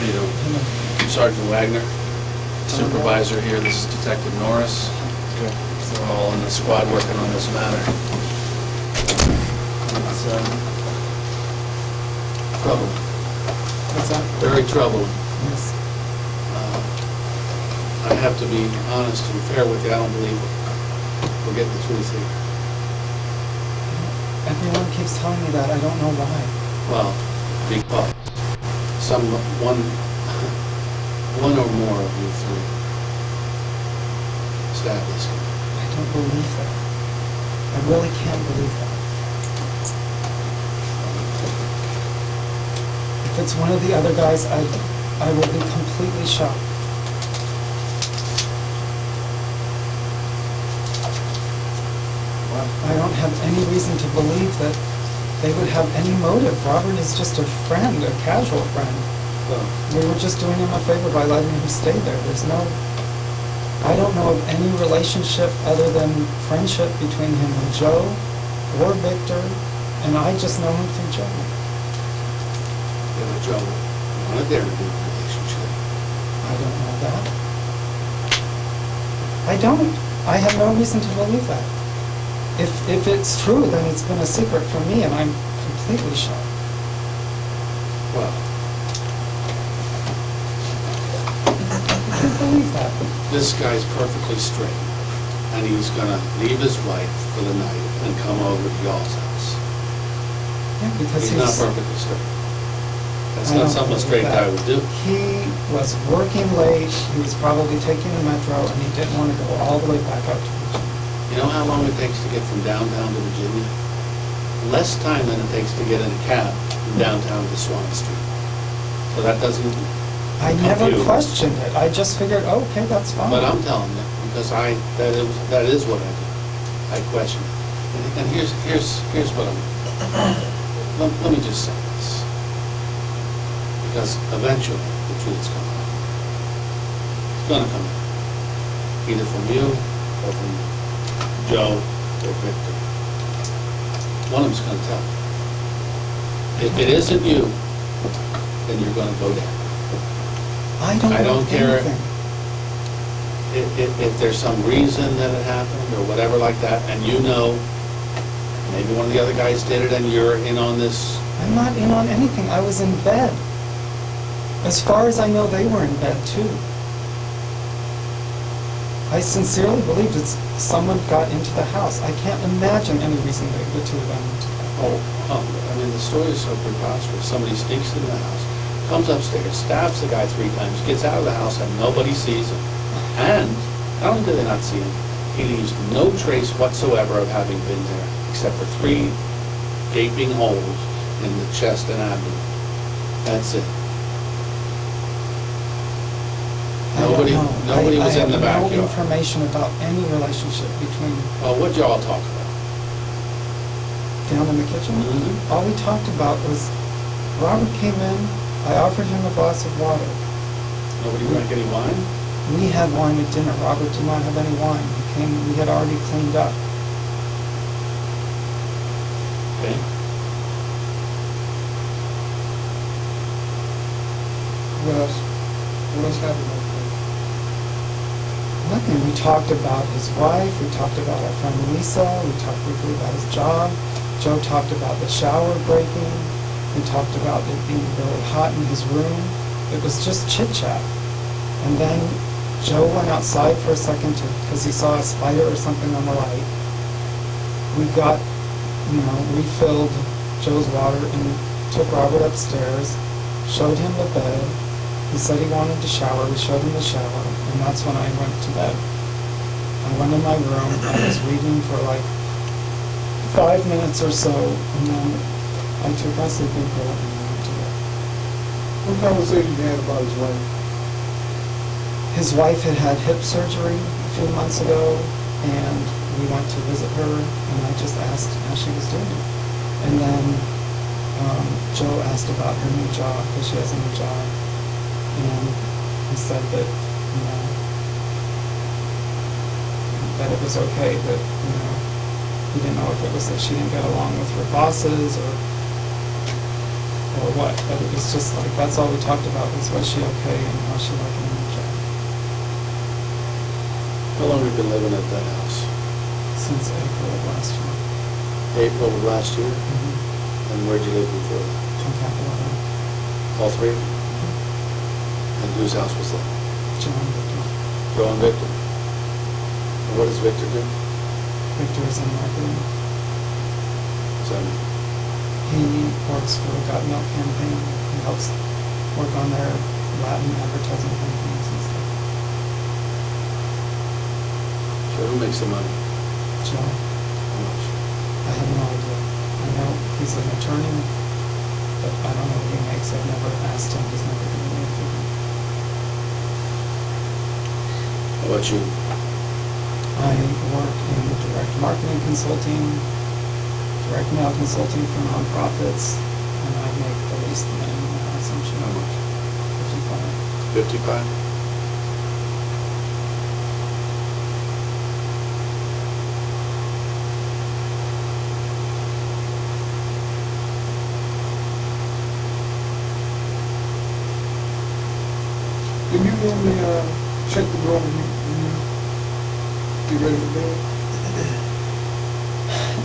How you doing? I'm Sergeant Wagner, supervisor here. This is Detective Norris. Okay. We're all in the squad working on this matter. It's trouble. What's that? Very troubling. Yes. I have to be honest and fair with you. I don't believe we're getting the truth here. Everyone keeps telling me that. I don't know why. Well, because one or more of you three stabbed this guy. I don't believe that. I really can't believe that. If it's one of the other guys, I will be completely shocked. I don't have any reason to believe that they would have any motive. Robert is just a friend, a casual friend. Well, We were just doing him a favor by letting him stay there. I don't know of any relationship other than friendship between him and Joe or Victor, and I just know him through Joe. yeah, but Joe wanted there to be a relationship. I don't know that. I don't. I have no reason to believe that. If it's true, then it's been a secret from me, and I'm completely shocked. Well, I can't believe that. this guy's perfectly straight, and he's gonna leave his wife for the night and come over to y'all's house. Yeah, because He's not perfectly straight. That's I not don't something a believe straight that. guy would do. He was working late, he was probably taking the metro, and he didn't want to go all the way back up to Virginia. You know how long it takes to get from downtown to Virginia? Less time than it takes to get in a cab from downtown to Swan Street. So that doesn't I never confuse. questioned it, I just figured, oh, okay, that's fine. But I'm telling you, because that is what I do. I question it. And here's what let me just say this. Because eventually, the truth's coming out. It's gonna come out. Either from you, or from Joe, or Victor. One of them's gonna tell you. If it isn't you, then you're gonna go down. I don't I know don't care anything. if there's some reason that it happened, or whatever like that, and you know, maybe one of the other guys did it, and you're in on this. I'm not in on anything, I was in bed. As far as I know, they were in bed too. I sincerely believe that someone got into the house. I can't imagine any reason the two of them went to that. I mean, the story is so preposterous. Somebody sneaks into the house, comes upstairs, stabs the guy 3 times, gets out of the house, and nobody sees him. And not only do they not see him, he leaves no trace whatsoever of having been there, except for 3 gaping holes in the chest and abdomen. That's it. Nobody was in the I have no backyard. information about any relationship between Well, what'd y'all talk about? down in the kitchen. Mhm. All we talked about was Robert came in, I offered him a glass of water. Nobody drank any wine? We had wine at dinner. Robert did not have any wine. We had already cleaned up. Okay. What else? What else happened? Nothing. We talked about his wife, we talked about our friend Lisa, we talked briefly about his job. Joe talked about the shower breaking. We talked about it being really hot in his room. It was just chit-chat. And then Joe went outside for a second because he saw a spider or something on the light. We got, refilled Joe's water and took Robert upstairs, showed him the bed. He said he wanted to shower. We showed him the shower, and that's when I went to bed. I went in my room. I was reading for like 5 minutes or so, and then I took my sleeping pill and I went to bed. What conversation you had about his wife? His wife had had hip surgery a few months ago, and we went to visit her, and I just asked how she was doing. And then Joe asked about her new job, because she has a new job. And he said that, that it was okay, that, he didn't know if it was that she didn't get along with her bosses, or or what, but it was just like, that's all we talked about, was she okay and how she liking her job. How long have you been living at that house? Since April of last year. April of last year? Mm-hmm. And where'd you live before that? On Capitol Hill. All three of you? And whose house was that? John Victor. Joe and Victor? And what does Victor do? Victor is in marketing. So, He works for the Got Milk campaign. He helps work on their Latin advertising campaigns and stuff. so who makes the money? Joe, How much? I have no idea. I know he's an attorney, but I don't know what he makes. I've never asked him. He's never given me a figure. How about you? I work in direct marketing consulting, direct mail consulting for nonprofits, and I make the least money in the house in How much? 55. 55? Do you normally, check the door when you get ready for bed?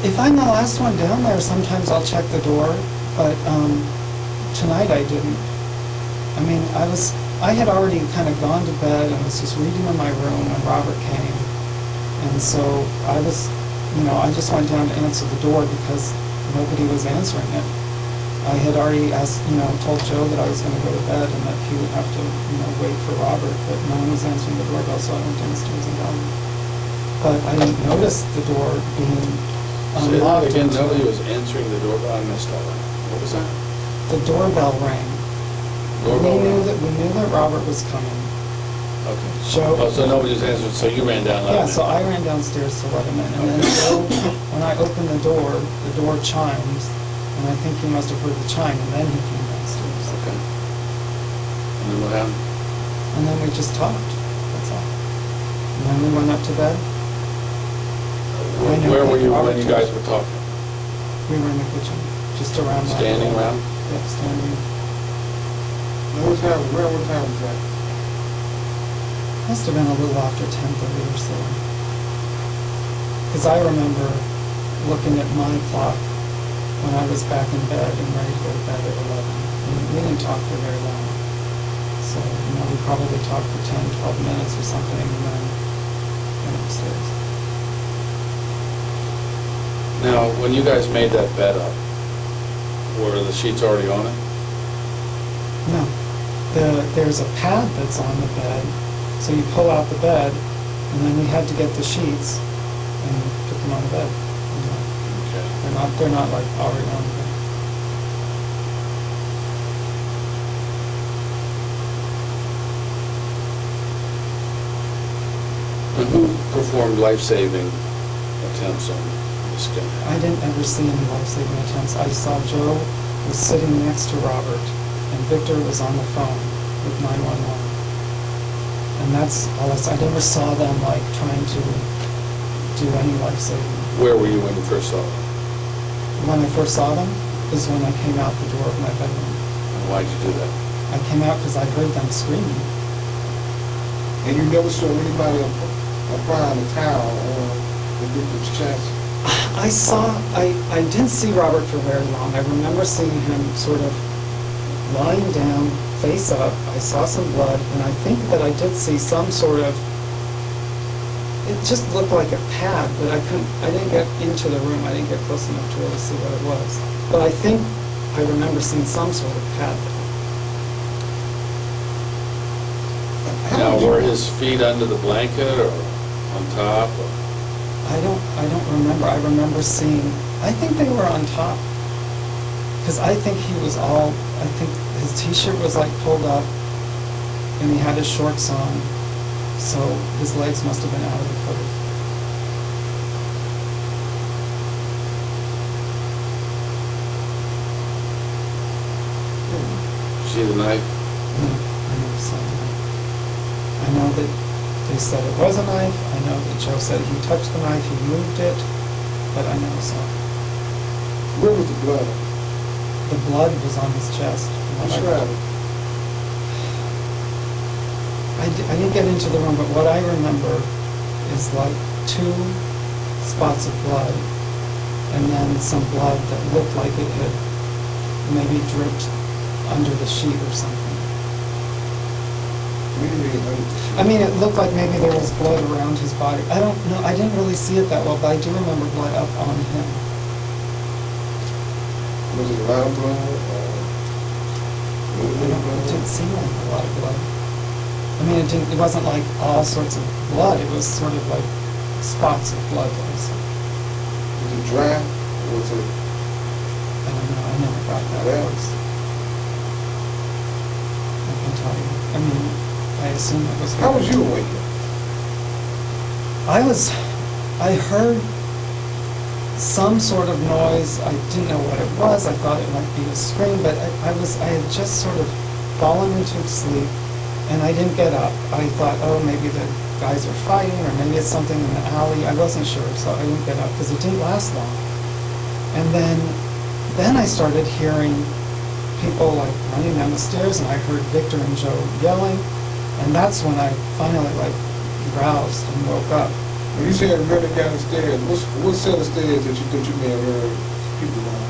If I'm the last one down there, sometimes I'll check the door, but tonight I didn't. I mean, I had already kind of gone to bed and was just reading in my room when Robert came. And so I just went down to answer the door because nobody was answering it. I had already told Joe that I was going to go to bed and that he would have to, wait for Robert, but no one was answering the doorbell, so I went downstairs and got him. But I didn't notice the door being Say that unlocked. again, until- nobody was answering the doorbell, I missed all that. What was that? The doorbell rang. Doorbell rang. We knew that Robert was coming. Okay. Joe. Oh, so nobody was answering, so you ran down. Yeah, so I ran downstairs to let him in, and then Joe, when I opened the door chimes, and I think he must have heard the chime, and then he came downstairs. Okay. And then what happened? And then we just talked, that's all. And then we went up to bed. I know Where were that you Robert when you told- guys were talking? We were in the kitchen, just around that. Standing wall. around? Yep, standing. Now, around what time was that? Must have been a little after 10:30 or so. Because I remember looking at my clock when I was back in bed and ready to go to bed at 11. And we didn't talk for very long. So, we probably talked for 10, 12 minutes or something, and then went upstairs. Now, when you guys made that bed up, were the sheets already on it? No. There's a pad that's on the bed, so you pull out the bed, and then we had to get the sheets and put them on the bed. Okay. They're not like already on the bed. And who performed life-saving attempts on this guy? I didn't ever see any life-saving attempts. I saw Joe was sitting next to Robert, and Victor was on the phone with 911. And that's all I never saw them like trying to do any life-saving. Where were you when you first saw them? When I first saw them is when I came out the door of my bedroom. And why'd you do that? I came out because I heard them screaming. And you never saw anybody applying a towel on the victim's chest? I didn't see Robert for very long. I remember seeing him sort of lying down, face up. I saw some blood, and I think that I did see some sort of, it just looked like a pad, but I didn't get into the room. I didn't get close enough to really see what it was. But I think I remember seeing some sort of pad there. Now, were his feet under the blanket or on top? Or? I don't remember. I remember seeing, I think they were on top. Because I think I think his t-shirt was like pulled up and he had his shorts on. So his legs must have been out of the coat. See the knife? No, I never saw the knife. I know that they said it was a knife. I know that Joe said he touched the knife, he moved it, but I never saw it. Where was the blood? the blood was on his chest. Describe it. I didn't get into the room, but what I remember is like 2 spots of blood, and then some blood that looked like it had maybe dripped under the sheet or something. We didn't even know. I mean, it looked like maybe there was blood around his body. I don't know, I didn't really see it that well, but I do remember blood up on him. Was it a lot of blood? It didn't seem like a lot of blood. I mean, it wasn't like all sorts of blood, it was sort of like spots of blood that I saw. Was it dry? Or was it? I don't know, I never got that Yeah. close. I can tell you. I mean, I assume it was. How was you awakened? I heard some sort of noise. I didn't know what it was. I thought it might be a scream, but I had just sort of fallen into sleep, and I didn't get up. I thought, oh, maybe the guys are fighting, or maybe it's something in the alley. I wasn't sure, so I didn't get up because it didn't last long. And then I started hearing people like running down the stairs, and I heard Victor and Joe yelling, and that's when I finally like roused and woke up. When you said running down the stairs, what set of stairs that you thought you may have heard people on?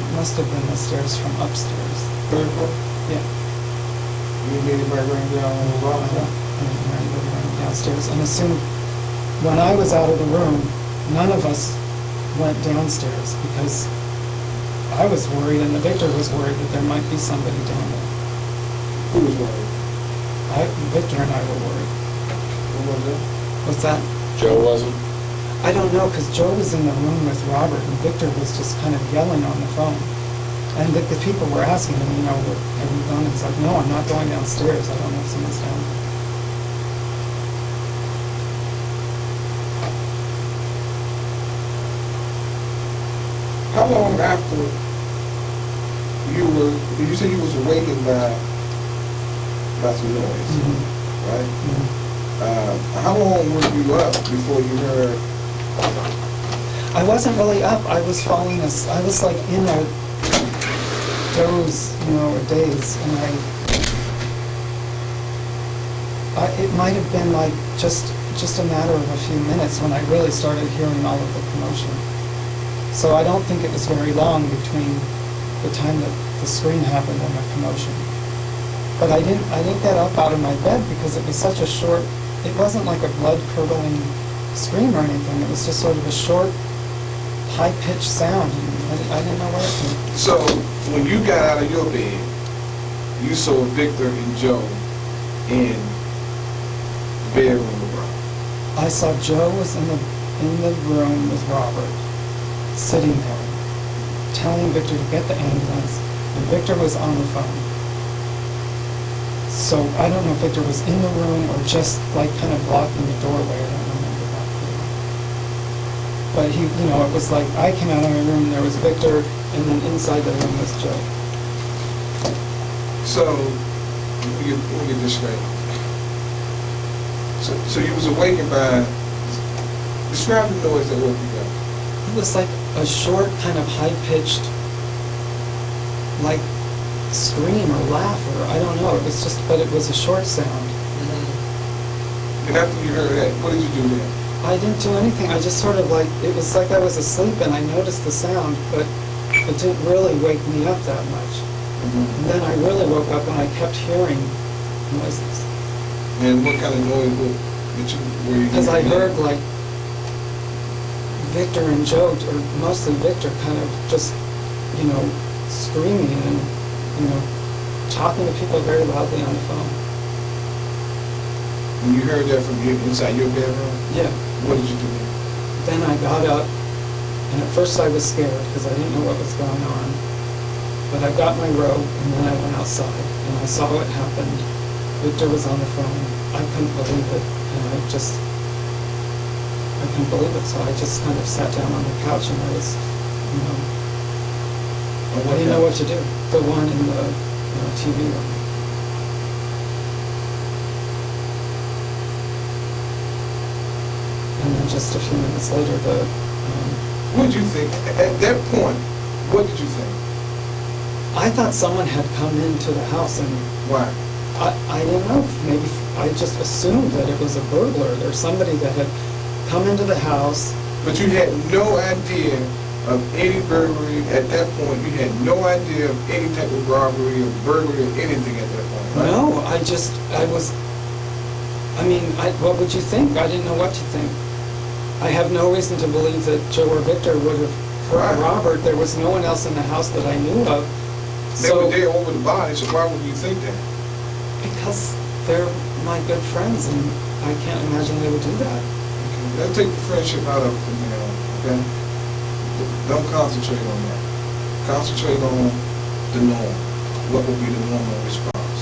It must have been the stairs from upstairs. Third floor? Yeah. You didn't hear anybody running down on the I bottom? didn't hear anybody running downstairs. And as soon, when I was out of the room, none of us went downstairs because I was worried and the Victor was worried that there might be somebody down there. Who was worried? Victor and I were worried. Who was it? What's that? Joe wasn't? I don't know, because Joe was in the room with Robert and Victor was just kind of yelling on the phone. And the people were asking him, you know, have you gone? And he's like, no, I'm not going downstairs. I don't know if someone's down there. How long after you said you was awakened by some noise, right? How long were you up before you heard? I wasn't really up. I was falling I was like in a doze, you know, a daze, and it might have been like just a matter of a few minutes when I really started hearing all of the commotion. So I don't think it was very long between the time that the scream happened and the commotion. But I didn't get up out of my bed because it was such a short. It wasn't like a blood-curdling scream or anything. It was just sort of a short, high-pitched sound. I didn't know where it came from. So when you got out of your bed, you saw Victor and Joe in the bedroom with Robert. I saw Joe was in the room with Robert, sitting there, telling Victor to get the ambulance, and Victor was on the phone. So I don't know if Victor was in the room or just like kind of blocking the doorway. I don't remember that clearly. But he, you know, it was like I came out of my room and there was Victor, and then inside the room was Joe. So let me get this straight. So you was awakened by. Describe the noise that woke you up. It was like a short, kind of high-pitched, like scream or laugh, or I don't know. It was just, but it was a short sound. And after you heard that, what did you do then? I didn't do anything. I just sort of like, it was like I was asleep and I noticed the sound, but it didn't really wake me up that much. And then I really woke up and I kept hearing noises. And what kind of noise were you? Because I heard like Victor and Joe, or mostly Victor, kind of just, you know, screaming and, you know, talking to people very loudly on the phone. When you heard that from inside your bedroom, Yeah. what did you do then? Then I got up, and at first I was scared because I didn't know what was going on. But I got my robe, and then I went outside, and I saw what happened. Victor was on the phone. I couldn't believe it, and I couldn't believe it, so I just kind of sat down on the couch, and I was, you know, I didn't know what to do. The one in the TV room. And then just a few minutes later, What did you think? At that point, what did you think? I thought someone had come into the house and Why? I didn't know, maybe, I just assumed that it was a burglar or somebody that had come into the house. But you had no idea of any burglary at that point. You had no idea of any type of robbery or burglary or anything at that point, right? No, what would you think? I didn't know what to think. I have no reason to believe that Joe or Victor would have hurt Right. Robert. There was no one else in the house that I knew of. They were there over the body, so why would you think that? Because they're my good friends, and I can't imagine they would do that. Okay. Let's take the friendship out of it from now, okay? Don't concentrate on that. Concentrate on the norm. What would be the normal response?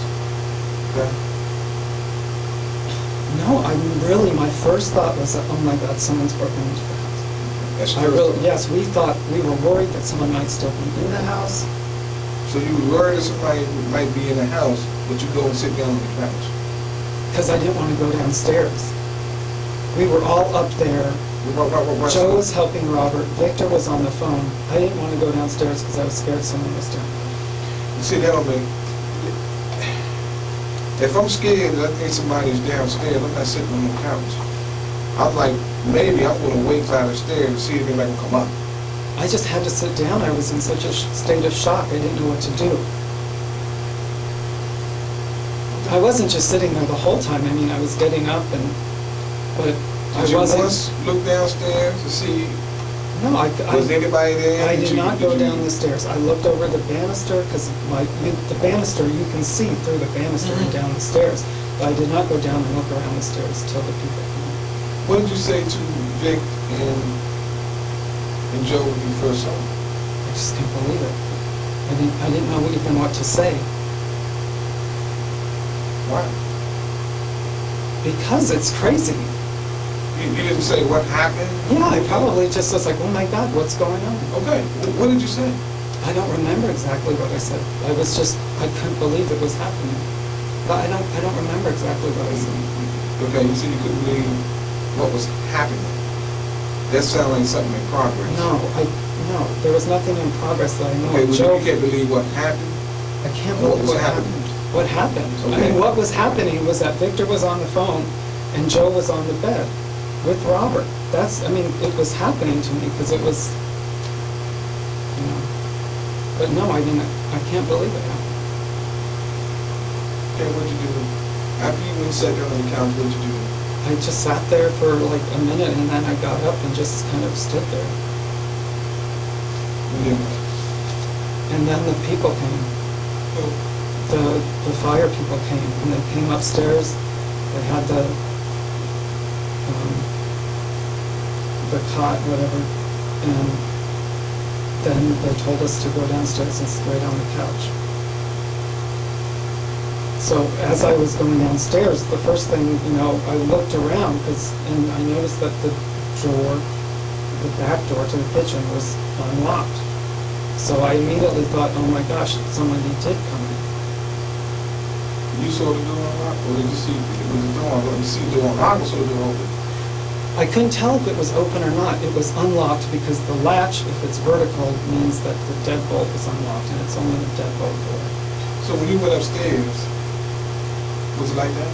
Okay? No, my first thought was that, oh my God, someone's broken into the house. That's Yes, we were worried that someone might still be in the house. So you were worried that somebody might be in the house, but you go and sit down on the couch. Because I didn't want to go downstairs. We were all up there. What- Joe was helping Robert. Victor was on the phone. I didn't want to go downstairs because I was scared someone was down. You see, that don't make... If I'm scared that I think somebody's downstairs, I'm not sitting on the couch. I'm like, maybe I'm going to wait till the stairs to see if anybody will come up. I just had to sit down. I was in such a state of shock. I didn't know what to do. I wasn't just sitting there the whole time. I mean, I was getting up, but I Did you wasn't. once look downstairs to see, No, was anybody there? I did not go down the stairs. I looked over the banister because the banister, you can see through the banister and down the stairs. But I did not go down and look around the stairs till the people came. What did you say to Vic and Joe when you first saw them? I just can't believe it. I didn't know even what to say Why? because it's crazy. You didn't say what happened? Yeah, I probably just was like, oh my God, what's going on? Okay, what did you say? I don't remember exactly what I said. I couldn't believe it was happening. But I don't remember exactly what I said. Okay, you said you couldn't believe what was happening. That sounded like something in progress. No, there was nothing in progress that I know Okay, of. well, Joe, you can't believe what happened? I can't What believe was what happening? happened. What happened? I Okay. mean, what was happening was that Victor was on the phone and Joe was on the bed with Robert. It was happening to me because it was, but no, I can't believe it happened. Okay, what'd you do? After you went and sat down on the couch, what'd you do? I just sat there for like a minute and then I got up and just kind of stood there. You didn't. And then the people came. The fire people came and they came upstairs. They had the cot, whatever, and then they told us to go downstairs and lay on the couch. So as I was going downstairs, the first thing, I looked around and I noticed that the back door to the kitchen was unlocked. So I immediately thought, oh my gosh, somebody did come in. You saw the door unlocked, or did you see it was the door unlocked? You see the door unlocked, or saw the door open? I couldn't tell if it was open or not. It was unlocked because the latch, if it's vertical, means that the deadbolt is unlocked, and it's only the deadbolt door. So when you went upstairs, was it like that?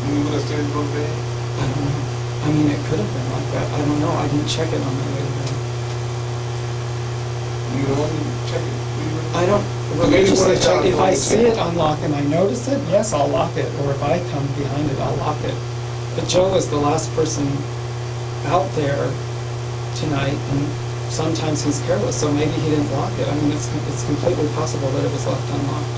When you went upstairs to go to bed? I don't know. It could have been like that. I don't know. I didn't check it on my way to bed. You normally check it? when you went- I don't So maybe religiously one check. time If I you see check. it unlock and I notice it, yes, I'll lock it. Or if I come behind it, I'll lock it. But Joe was the last person out there tonight, and sometimes he's careless, so maybe he didn't lock it. It's completely possible that it was left unlocked.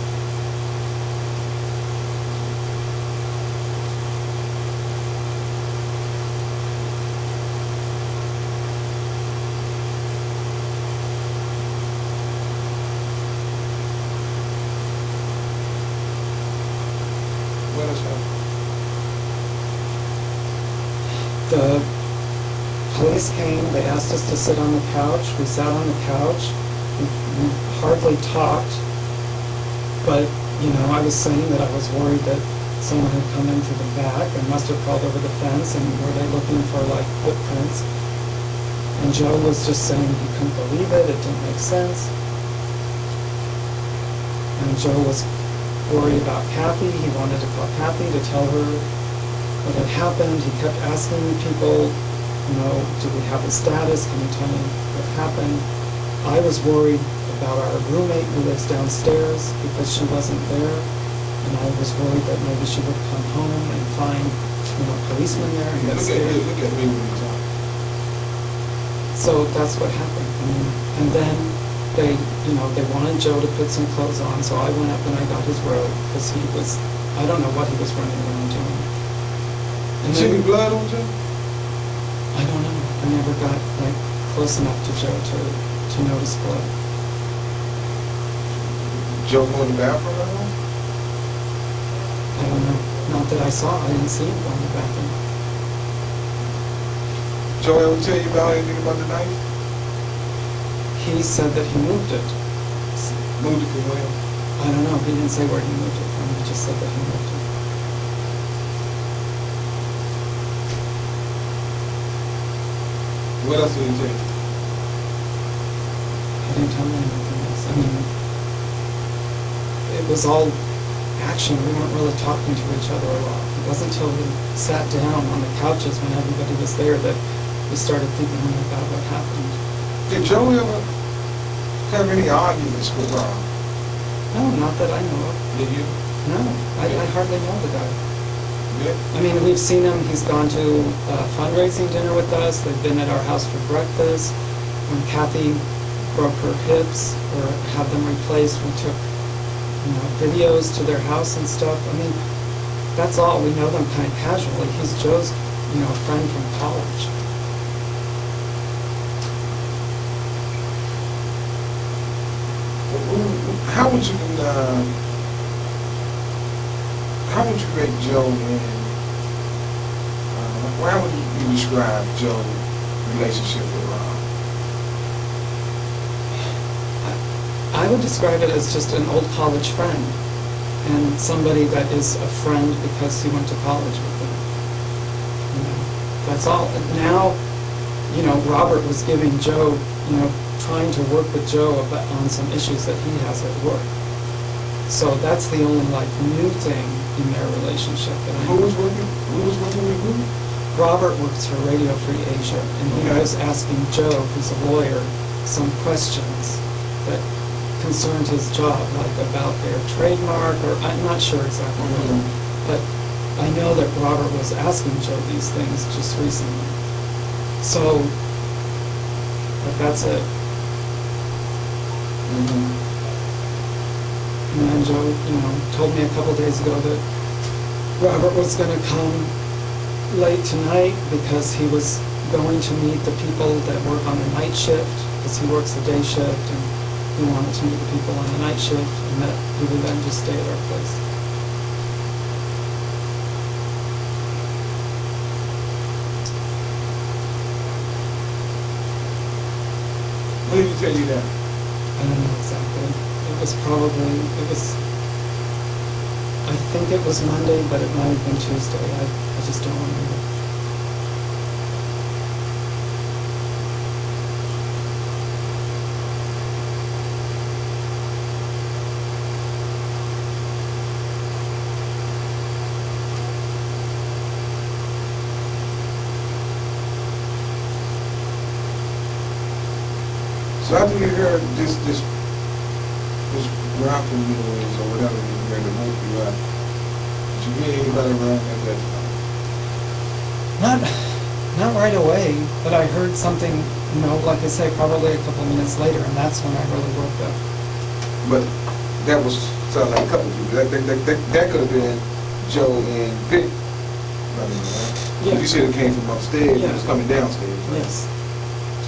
What else happened? The police came, they asked us to sit on the couch. We sat on the couch. We hardly talked, but, I was saying that I was worried that someone had come in through the back and must have crawled over the fence, and were they looking for, footprints? And Joe was just saying he couldn't believe it, it didn't make sense. And Joe was worried about Kathy. He wanted to call Kathy to tell her what had happened. He kept asking people, do we have a status? Can you tell me what happened? I was worried about our roommate who lives downstairs because she wasn't there. And I was worried that maybe she would come home and find, policemen there and get scared. Look at me when you talk. So that's what happened. And then they wanted Joe to put some clothes on, so I went up and I got his robe because I don't know what he was running around doing. And Did you see any blood on Joe? I don't know. I never got close enough to Joe to notice blood. Joe go in the bathroom at all? I don't know. Not that I saw. I didn't see him go in the bathroom. Joe ever tell you about anything about the knife? He said that he moved it. Moved it from where? I don't know. He didn't say where he moved it from. He just said that he moved it. What else did he tell you? He didn't tell me anything else. It was all action. We weren't really talking to each other a lot. It wasn't until we sat down on the couches when everybody was there that we started thinking about what happened. Did Joe ever have any arguments with Rob? No, not that I know of. Did you? No, I hardly know the guy. Yeah. We've seen him. He's gone to a fundraising dinner with us. They've been at our house for breakfast. When Kathy broke her hips or had them replaced, we took videos to their house and stuff. That's all. We know them kind of casually. He's Joe's, friend from college. How would you rate Joe and how would you describe Joe's relationship with Rob? I would describe it as just an old college friend and somebody that is a friend because he went to college with them. That's all. Now, Robert was giving Joe, trying to work with Joe on some issues that he has at work. So that's the only new thing in their relationship that I know. Who was working with who? Robert works for Radio Free Asia, and he Okay. was asking Joe, who's a lawyer, some questions that concerned his job, about their trademark, or I'm not sure exactly what, but I know that Robert was asking Joe these things just recently. So, but that's it. And then Joe, told me a couple days ago that Robert was going to come late tonight because he was going to meet the people that work on the night shift, because he works the day shift, and he wanted to meet the people on the night shift, and that he would then just stay at our place. When did he tell you that? I don't know exactly. I think it was Monday, but it might have been Tuesday. I just don't remember. So after you heard this raffle noise or whatever you heard that woke you up, did you hear anybody around at that time? Not right away, but I heard something, like I say, probably a couple of minutes later, and that's when I really woke up. But that was sound like a couple of people. That could have been Joe and Vic. Right? Yeah. You said it came from upstairs. Yeah. It was coming downstairs. Right? Yes,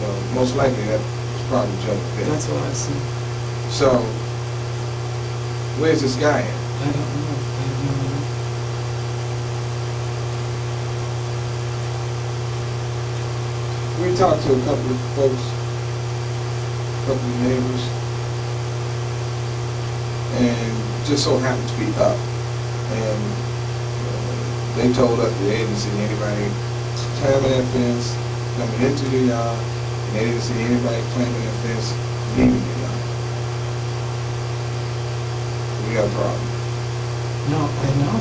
So most likely that was probably Joe and Vic. that's what I see. So where's this guy at? I don't know. I have no idea. We talked to a couple of folks, a couple of neighbors, and just so happened to be up. And they told us they didn't see anybody climbing that fence, coming into the yard, and they didn't see anybody climbing that fence, leaving the yard. we got a problem. No, I know.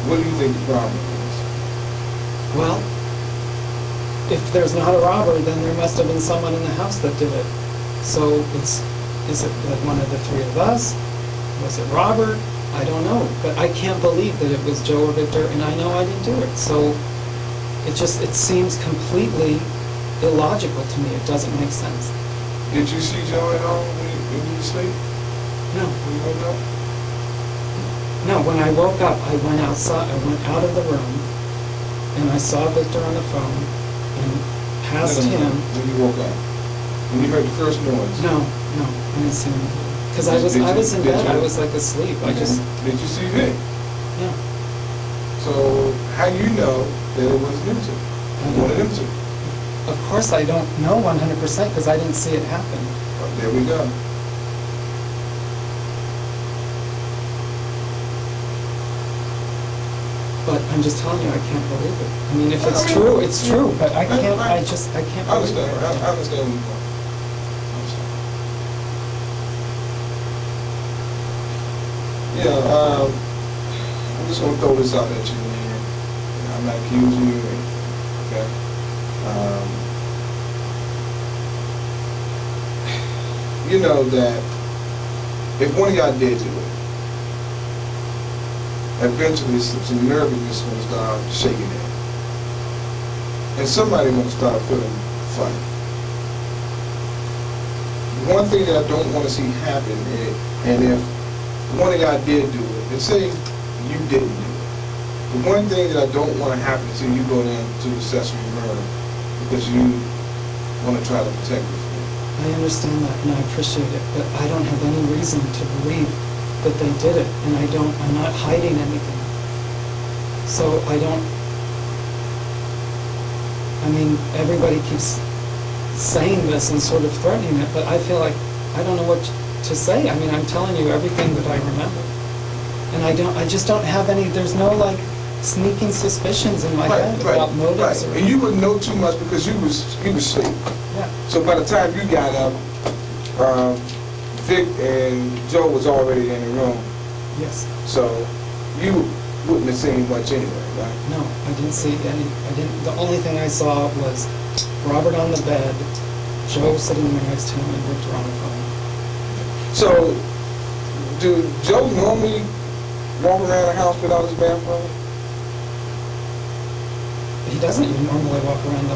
What do you think the problem is? Well, if there's not a robber, then there must have been someone in the house that did it. So is it like one of the three of us? Was it Robert? I don't know. But I can't believe that it was Joe or Victor, and I know I didn't do it. So it seems completely illogical to me. It doesn't make sense. Did you see Joe at all when you were asleep? No. When you woke up? No, when I woke up, I went outside, I went out of the room, and I saw Victor on the phone, and past No. him. When you woke up? When you heard the first noise? No, I didn't see him. Because I was in Did bed, you? I was like asleep. I just, Did you see Vic? yeah. So how do you know that it was them two? One of them two? Of course, I don't know 100% because I didn't see it happen. Oh, there we go. But I'm just telling you, I can't believe it. I mean, if it's true, it's true. But I can't. I can't I believe understand. it. I understand where you're going. I understand. Yeah, I'm just gonna throw this out at you, man. I'm not accusing you of anything, okay? You know that if one of y'all did do it, eventually some nervousness is gonna start shaking in. And somebody gonna start feeling funny. One thing that I don't want to see happen is, and if one of y'all did do it, and say you didn't do it, the one thing that I don't want to happen is you go down to accessory murder because you want to try to protect your family. I understand that, and I appreciate it. But I don't have any reason to believe that they did it, and I'm not hiding anything. So I mean, everybody keeps saying this and sort of threatening it, but I feel like I don't know what to say. I mean, I'm telling you everything that I remember. And I just don't have any, there's no like sneaking suspicions in my head about motives. Right. And you wouldn't know too much because you was asleep. Yeah. So by the time you got up, Vic and Joe was already in the room. Yes. So you wouldn't have seen much anyway, right? No, I didn't see any, the only thing I saw was Robert on the bed, Joe sitting next to him, and Victor on the phone. So, do Joe normally walk around the house without his bathrobe? He doesn't even normally walk around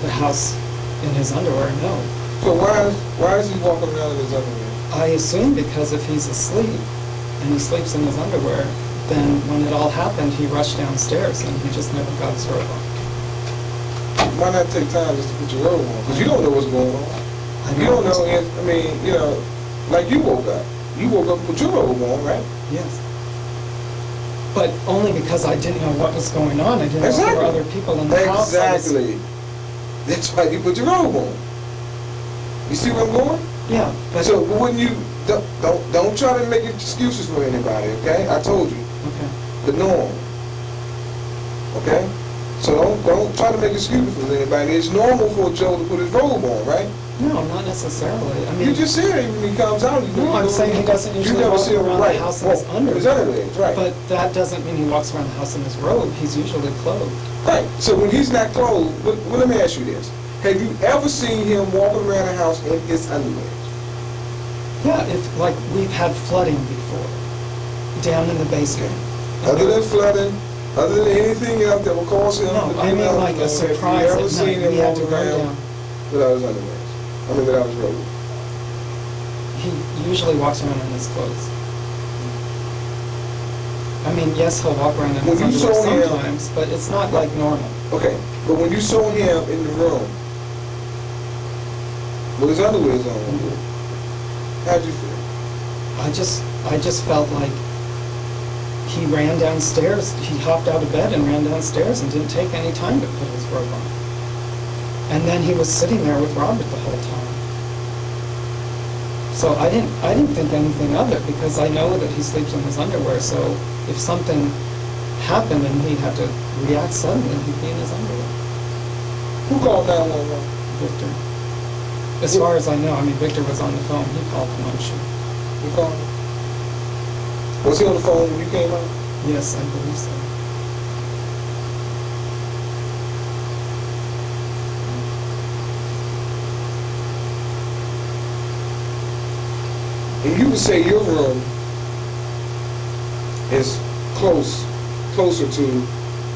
the house in his underwear, no. So why is he walking around in his underwear? I assume because if he's asleep and he sleeps in his underwear, then when it all happened, he rushed downstairs and he just never got his robe on. Why not take time just to put your robe on? Because you don't know what's going on. You don't know, I mean, you know, like you woke up. You woke up with your robe on, right? Yes. But only because I didn't know what was going on. I didn't know if there were other people in the house. Exactly. That's why you put your robe on. You see where I'm going? Yeah. But So when you don't try to make excuses for anybody, okay? I told you. okay. The norm. Okay? So don't try to make excuses for anybody. It's normal for Joe to put his robe on, right? No, not necessarily. I mean, You just said it when he comes out. No, I'm saying he doesn't usually walk around the house in his underwear. His underwear, right. But that doesn't mean he walks around the house in his robe. He's usually clothed. Right. So when he's not clothed, well, let me ask you this. Have you ever seen him walking around the house in his underwear? Yeah, if like we've had flooding before, down in the basement. Other than flooding, other than anything else that will cause him No, to be I mean like a surprise have you ever at seen night. We him had to walking go around down. without his underwear? I mean, without his robe. He usually walks around in his clothes. I mean, yes, he'll walk around in When his you underwear saw him- sometimes, but it's not like normal. Okay, but when you saw him in the room with his underwear on, how'd you feel? I just felt like he ran downstairs. He hopped out of bed and ran downstairs and didn't take any time to put his robe on. And then he was sitting there with Robert the whole time. So I didn't think anything of it because I know that he sleeps in his underwear. So if something happened and he had to react suddenly, he'd be in his underwear. Who called 911? Victor. As far as I know, I mean, Victor was on the phone, he called commotion. You called him? Was he on the phone when you came out? Yes, I believe so. And you would say your room is closer to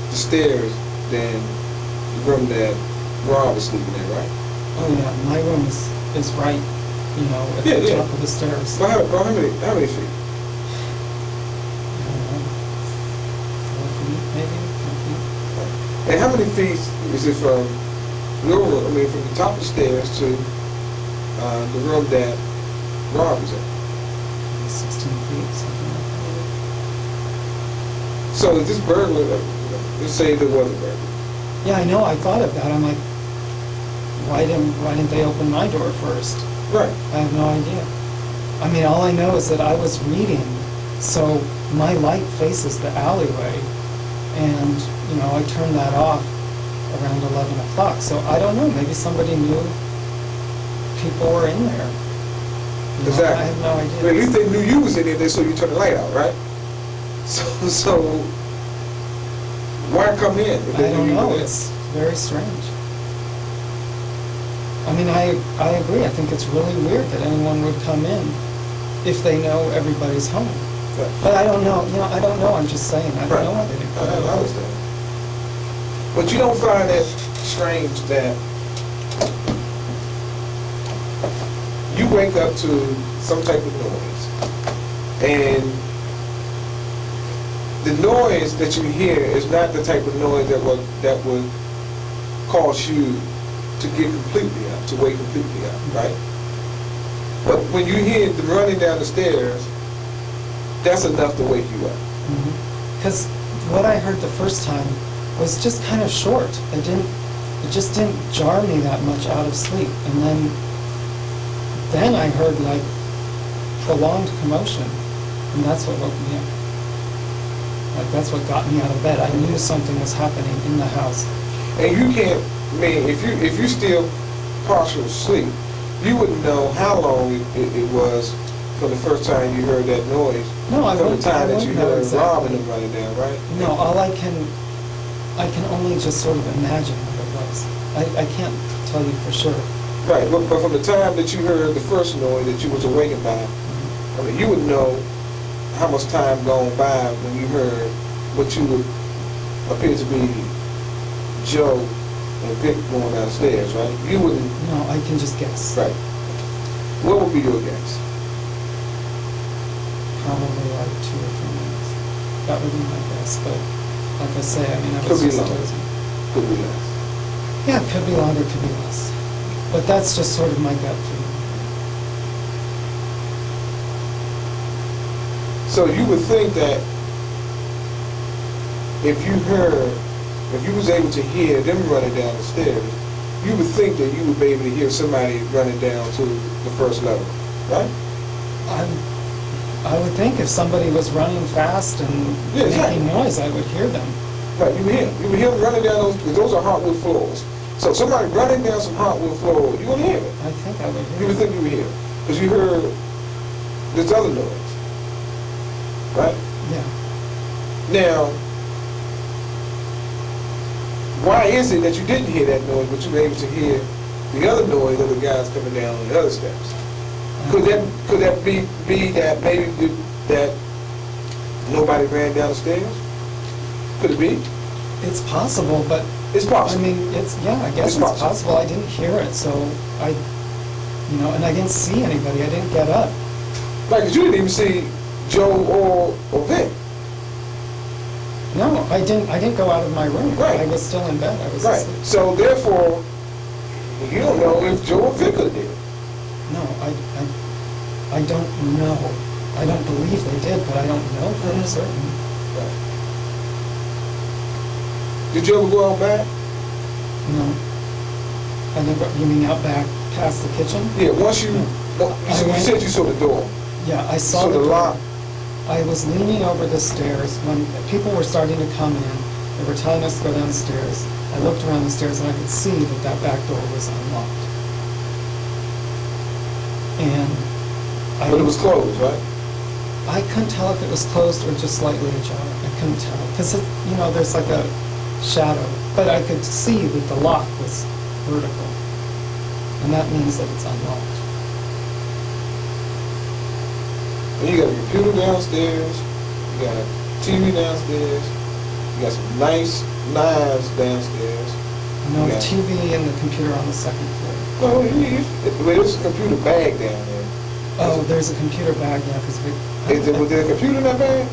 the stairs than the room that Rob is sleeping in, right? Oh yeah, my room is right, you know, at Yeah, the yeah. top of the stairs. But how many feet? I don't know, 4 feet, maybe, 10 feet. And how many feet is it from your room, I mean, from the top of the stairs to the room that Rob is in? Maybe 16 feet, something like that. So is this burglar, let's say there was a burglar. Yeah, I know, I thought of that, I'm like, why didn't they open my door first? Right. I have no idea. I mean, all I know is that I was reading, so my light faces the alleyway, and, you know, I turned that off around 11 o'clock, so I don't know, maybe somebody knew people were in there. You know, Exactly. I have no idea. But at least they knew you was in there, so you turned the light out, right? So why come in? If I they knew don't you were know, there? it's very strange. I mean, I agree, I think it's really weird that anyone would come in if they know everybody's home. Right. But I don't know, you know, I don't know, I'm just saying, I don't know why they didn't come in. I understand. But you don't find it strange that you wake up to some type of noise, and the noise that you hear is not the type of noise that would cause you to get completely up, to wake completely up, right? But when you hear them running down the stairs, that's enough to wake you up. Because what I heard the first time was just kind of short. It just didn't jar me that much out of sleep. And then I heard like prolonged commotion, and that's what woke me up. Like that's what got me out of bed. I knew something was happening in the house. And you can't, I mean, if you still partial asleep, you wouldn't know how long it was from the first time you heard that noise. No, I from wouldn't. the time that you I wouldn't know heard Rob and exactly. them running down, right? No, all I can only just sort of imagine what it was. I can't tell you for sure. Right, but from the time that you heard the first noise that you was awakened by, I mean, you would know how much time gone by when you heard what you would appear to be Joe and Vic going downstairs, right? You wouldn't. No, I can just guess. Right. What would be your guess? Probably like 2 or 3 minutes. That would be my guess, but like I say, I mean, I Could was be just longer. dozing. Could be less. Yeah, it could be longer, could be less. But that's just sort of my gut feeling. So you would think that if you was able to hear them running down the stairs, you would think that you would be able to hear somebody running down to the first level, right? I would think if somebody was running fast and Yeah, exactly. making noise, I would hear them. Right, you would hear them running down those are hardwood floors. So somebody running down some hardwood floor, you would hear it. I think I would You hear would them. think you would hear it. Because you heard this other noise, right? Yeah. Now, why is it that you didn't hear that noise, but you were able to hear the other noise of the guys coming down on the other steps? Could that be that maybe that nobody ran down the stairs? Could it be? It's possible, but It's possible. I mean, I guess It's it's possible. possible. I didn't hear it, so and I didn't see anybody. I didn't get up. Right, because you didn't even see Joe or Vic. No, I didn't go out of my room. Right. I was still in bed. I was Right. asleep. So therefore, you don't know if Joe or Vic could have did it. No, I don't know. I don't believe they did, but I don't know for certain. Right. Did you ever go out back? No. I never. You mean out back past the kitchen? Yeah. Once you, No. you said you saw the door. Yeah, I saw So the door. lock. I was leaning over the stairs when people were starting to come in. They were telling us to go downstairs. I looked around the stairs and I could see that back door was unlocked. And But it was closed, right? I couldn't tell if it was closed or just slightly ajar. I couldn't tell. Because, there's like a shadow. But I could see that the lock was vertical. And that means that it's unlocked. And you got a computer downstairs, you got a TV downstairs, you got some nice knives downstairs. No Yeah. TV and the computer on the second floor. No, there's a computer bag down there. Oh, there's a computer bag, yeah, because Was there a computer in that bag?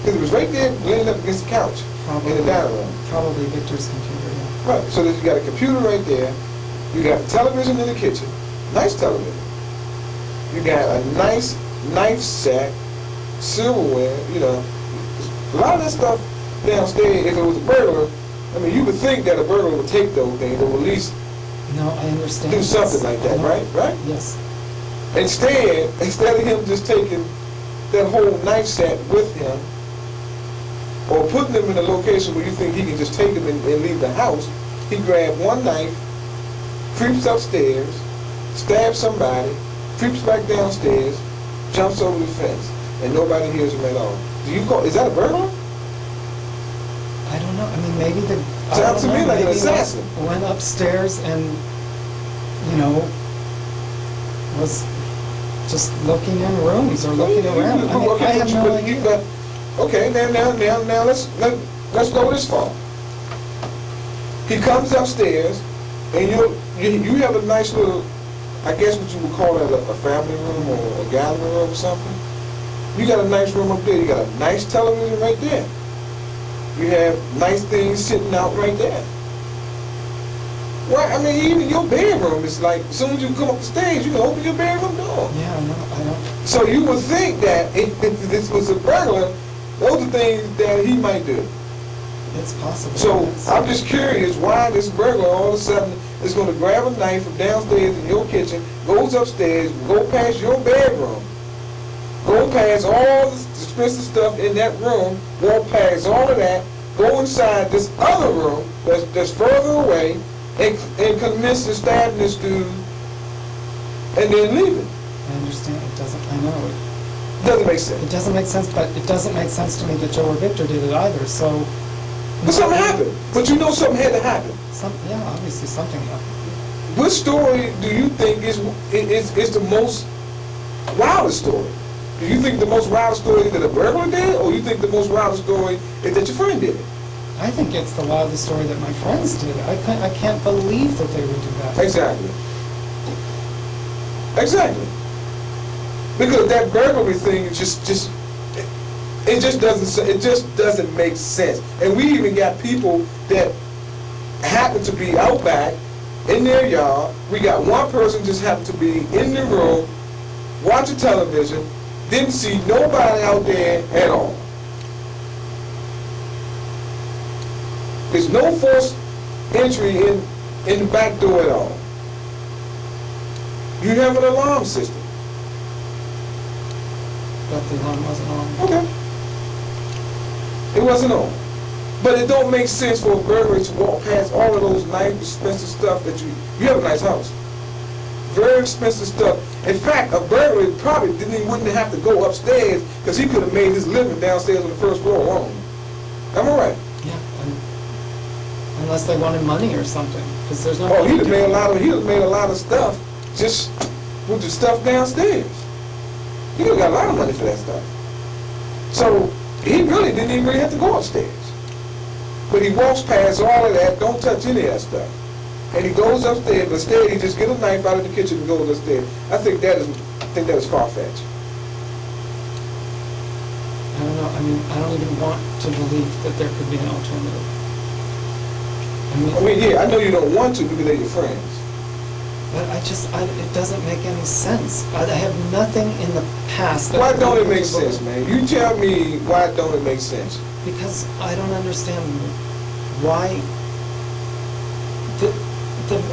Because it was right there, laying up against the couch in the dining room. Probably Victor's computer, yeah. Right, so you got a computer right there, you got a television in the kitchen, nice television. You got a nice knife set, silverware, a lot of that stuff downstairs. If it was a burglar, I mean, you would think that a burglar would take those things, or at least No, I understand. do something like that, No. right? Right? Yes. Instead of him just taking that whole knife set with him, or putting them in a location where you think he can just take them and leave the house, he grabbed one knife, creeps upstairs, stabs somebody, creeps back downstairs, jumps over the fence, and nobody hears him at all. Is that a burglar? I don't know. I mean, maybe Sounds to me like an assassin. Went upstairs and, was just looking in rooms or looking around. I mean, I have no idea. Okay, now let's go this far. He comes upstairs, and you have a nice little, I guess what you would call it a family room or a gathering room or something. You got a nice room up there. You got a nice television right there. You have nice things sitting out right there. Well, I mean, even your bedroom is like, as soon as you come up the stairs, you can open your bedroom door. Yeah, no, I don't. So you would think that if this was a burglar, those are things that he might do. It's possible. So I'm just curious why this burglar all of a sudden is going to grab a knife from downstairs in your kitchen, goes upstairs, go past your bedroom, go past all the expensive stuff in that room, walk past all of that, go inside this other room that's further away, and convince to stab this dude, and then leave it. I understand. It doesn't. I know it. Doesn't make sense. It doesn't make sense, but it doesn't make sense to me that Joe or Victor did it either. So. But something happened. But you know something had to happen. Yeah, obviously something happened. What story do you think is the most wildest story? Do you think the most wildest story is that a burglar did, or you think the most wildest story is that your friend did it? I think it's the wildest story that my friends did. I can't believe that they would do that. Exactly. Exactly. Because that burglary thing is it just doesn't make sense. And we even got people that happen to be out back in their yard. We got one person just happened to be in the room watching television, didn't see nobody out there at all. There's no forced entry in the back door at all. You have an alarm system. But the alarm wasn't on. Okay. It wasn't on. But it don't make sense for a burglar to walk past all of those nice, expensive stuff that you have a nice house. Very expensive stuff. In fact, a burglar probably wouldn't have to go upstairs because he could have made his living downstairs on the first floor alone. Am I right? Yeah. Unless they wanted money or something, because there's no. Oh, he'd have made a lot of stuff just with the stuff downstairs. He would have got a lot of money for that stuff. So he really didn't even really have to go upstairs. But he walks past all of that, don't touch any of that stuff. And he goes upstairs, but instead he just get a knife out of the kitchen and goes upstairs. I think that is far-fetched. I don't know. I mean, I don't even want to believe that there could be an alternative. I mean, yeah, I know you don't want to because they're your friends. But it doesn't make any sense. I have nothing in the past that... Why don't it make sense, man? You tell me why don't it make sense? Because I don't understand why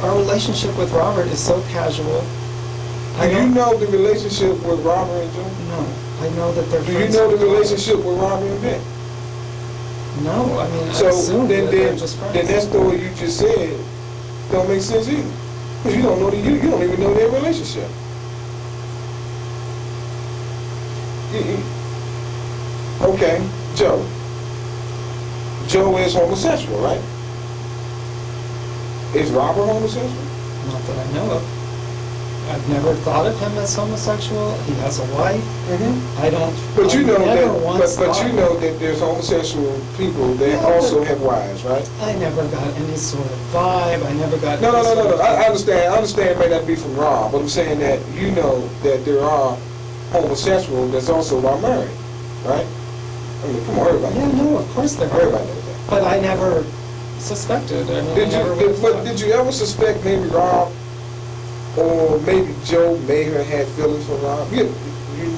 our relationship with Robert is so casual. Do you know the relationship with Robert and Joe? No. I know that they're Do you friends. know the relationship with Robert and Ben? No, I mean, So I assume then that they're just friends. that story you just said don't make sense either. Because you don't even know their relationship. Okay, Joe. Joe is homosexual, right? Is Robert homosexual? Not that I know of. I've never thought of him as homosexual. He has a wife. Mm-hmm. I don't. But you I've know never that. once But thought- you know that there's homosexual people that Yeah, also but- have wives, right? I never got any sort of vibe. I never got. No. any sort of- I understand. I understand it may not be from Rob, but I'm saying that you know that there are homosexuals that's also not married, right? I mean, come on, everybody. Yeah, no, of course there Everybody are. knows that. But I never suspected. I mean, I never would've thought. Did you ever suspect maybe Rob or maybe Joe may have had feelings for Rob? You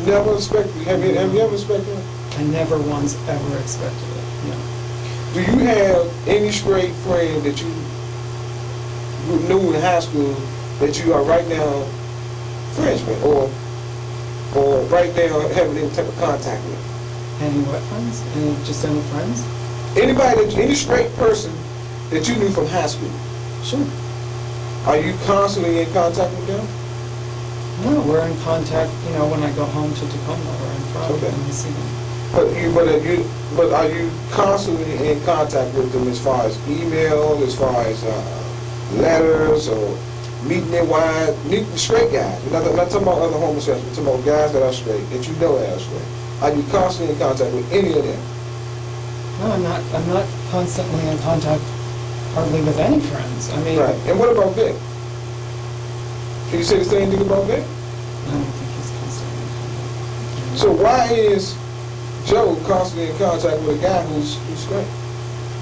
never suspected. Have you ever suspected him? I never once ever expected it. No. Do you have any straight friend that you knew in high school that you are right now friends with, or right now having any type of contact with? Any what friends? Just any friends? Any straight person that you knew from high school? Sure. Are you constantly in contact with them? No, we're in contact. You know, when I go home to Tacoma, where I'm from, Okay. and I see them. But are you constantly in contact with them as far as email, as far as letters, or meeting their wives, meeting straight guys? I'm not talking about other homosexuals. I'm talking about guys that are straight, that you know are straight. Are you constantly in contact with any of them? No, I'm not. I'm not constantly in contact, hardly with any friends. I mean, Right. And what about Vic? Can you say the same thing about Vic? I don't think he's constantly in contact. So why is Joe constantly in contact with a guy who's straight?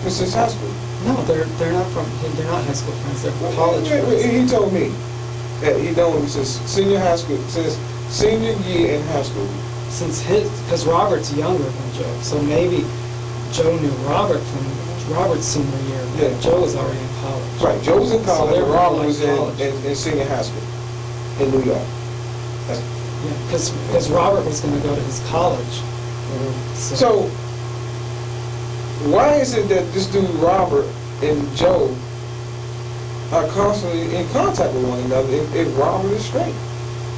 Since high school. No, they're not from. They're not high school friends. They're college friends. He told me that he known him since senior year in high school. Because Robert's younger than Joe, so maybe Joe knew Robert from Robert's senior year. But Yeah. Joe was already in college. Right, Joe was in So college, they're and Robert like was college. in senior high school in New York. Yeah, because Robert was going to go to his college. So, why is it that this dude Robert and Joe are constantly in contact with one another if Robert is straight?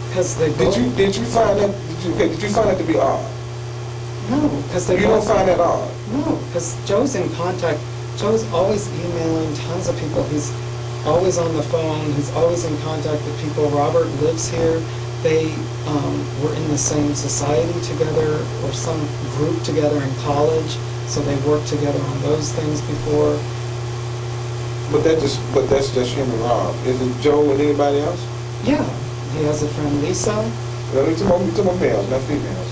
Because they both. Did you find that? Did you find that to be odd? No, because they You don't both. find that odd. No, because Joe's in contact. Joe's always emailing tons of people. He's always on the phone. He's always in contact with people. Robert lives here. They were in the same society together or some group together in college, so they worked together on those things before. But that's just him and Rob. Is it Joe and anybody else? Yeah, he has a friend Lisa. Well, we talking about males, not females.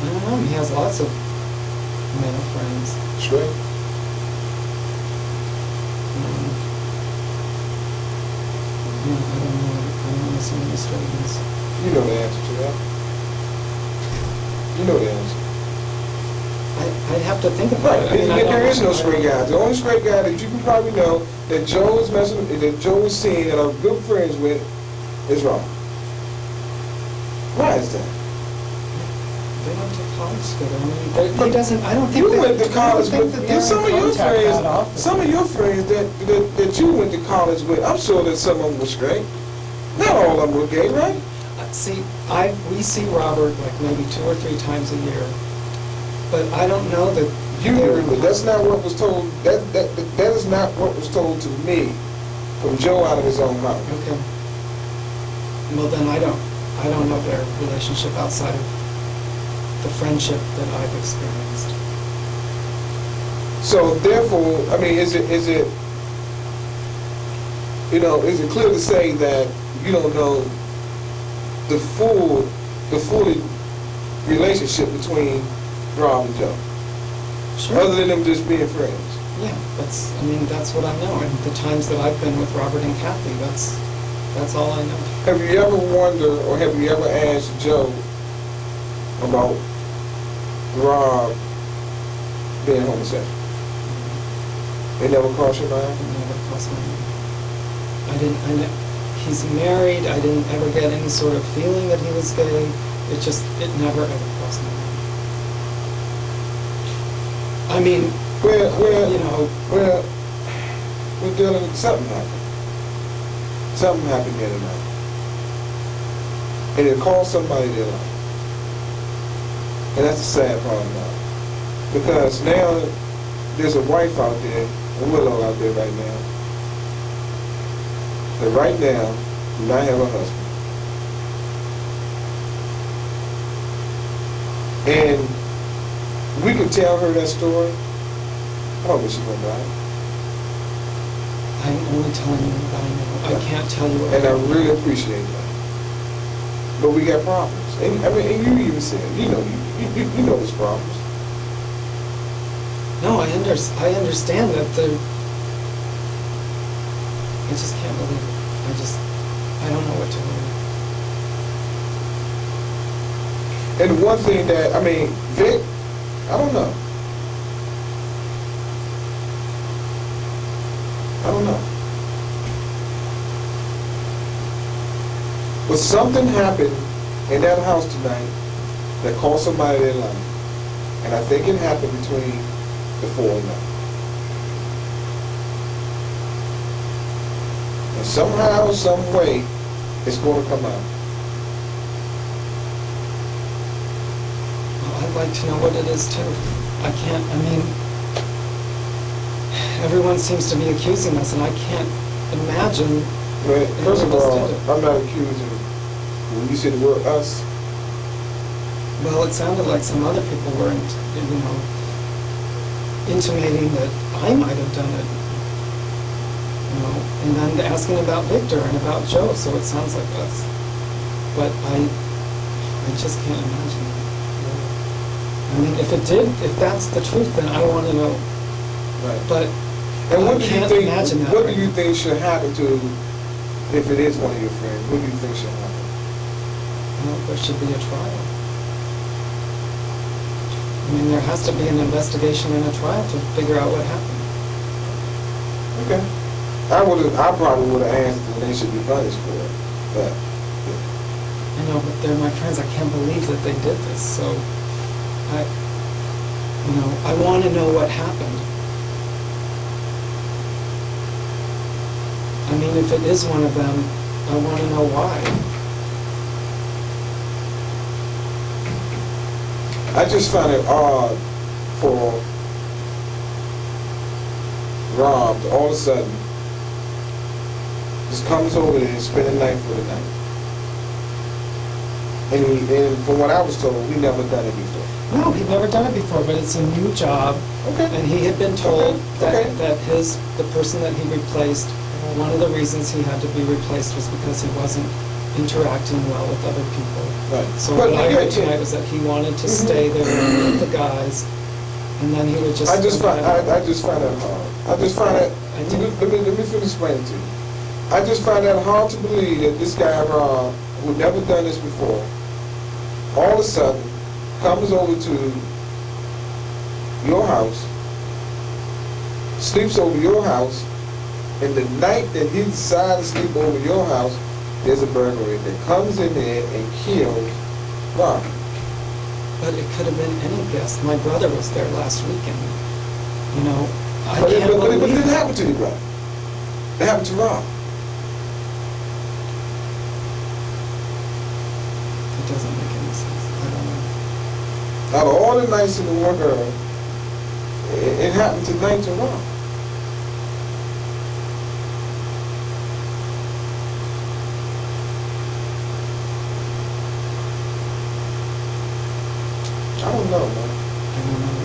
I don't know. He has lots of male friends. Straight. Yeah, I don't know some of the straight ones. You know the answer to that. You know the answer. I'd have to think about it. I mean, I There don't is no know. straight guy. The only straight guy that you can probably know that Joe is seeing and are good friends with is Rob. Why is that? They went to college together. I mean, he doesn't. I don't think You they- went to college I don't think with that they're some in of your contact that friends. often. Some of your friends that you went to college with. I'm sure that some of them were straight. Not all of them were gay, right? See, we see Robert like maybe 2 or 3 times a year, but I don't know that. You they're- do, but that's not what was told. That is not what was told to me from Joe out of his own mouth. Okay. Well, then I don't know their relationship outside of the friendship that I've experienced. So therefore, I mean, is it clear to say that you don't know the full relationship between Rob and Joe, Sure. other than them just being friends? Yeah, that's what I know. And the times that I've been with Robert and Kathy, that's all I know. Have you ever wondered, or have you ever asked Joe about Rob being homosexual? It never crossed your mind? It never crossed my mind. He's married. I didn't ever get any sort of feeling that he was gay. It never ever crossed my mind. I mean, you know, we're dealing with something happened. Something happened here tonight. and it cost somebody their life. And that's the sad part about it. Because now there's a wife out there, a widow out there right now, that right now do not have a husband. And we can tell her that story. I don't think she's gonna die. I'm only telling you what I know. I can't tell you what And I I know. really appreciate that. But we got problems. And I mean, and you even said, you know there's problems. No, I understand that I just can't believe it. I don't know what to believe. And one thing that, I mean, Vic, I don't know. I don't know. But something happened in that house tonight that cost somebody their life. And I think it happened between the four of them. And somehow, some way, it's going to come out. Well, I'd like to know what it is too. I mean, everyone seems to be accusing us, and I can't imagine. But first of all, did it. I'm not accusing. When you say the word us, Well, it sounded like some other people were, intimating that I might have done it. And then asking about Victor and about Joe, so it sounds like us. But I just can't imagine that. I mean, if that's the truth, then I want to know. right? But And what I do you can't think? imagine that. What right do you now. think should happen to if it is one of your friends? What do you think should happen? Well, there should be a trial. I mean, there has to be an investigation and a trial to figure out what happened. Okay. I probably would have asked that they should be punished for it, but I know, but they're my friends. I can't believe that they did this. So, I want to know what happened. I mean, if it is one of them, I want to know why. I just find it odd for Rob to all of a sudden just comes over there and spend the night for the night. And from what I was told, he never done it before. No, he'd never done it before, but it's a new job. Okay. And he had been told Okay. that the person that he replaced, one of the reasons he had to be replaced was because he wasn't interacting well with other people. Right. So But what I yeah, heard yeah. tonight was that he wanted to Mhm. stay there with the guys, and then he would just. I just find that hard. I just find that. I do. Let me finish explaining to you. I just find that hard to believe that this guy Rob, who never done this before, all of a sudden comes over to your house, sleeps over your house, and the night that he decides to sleep over your house, there's a burglary that comes in there and kills Rob. But it could have been any guest. My brother was there last weekend. I But it can't believe didn't that. happen to your brother. It happened to Rob. It doesn't make any sense. I don't know. Out of all the nights in the world, it happened tonight to Rob. I don't know, man.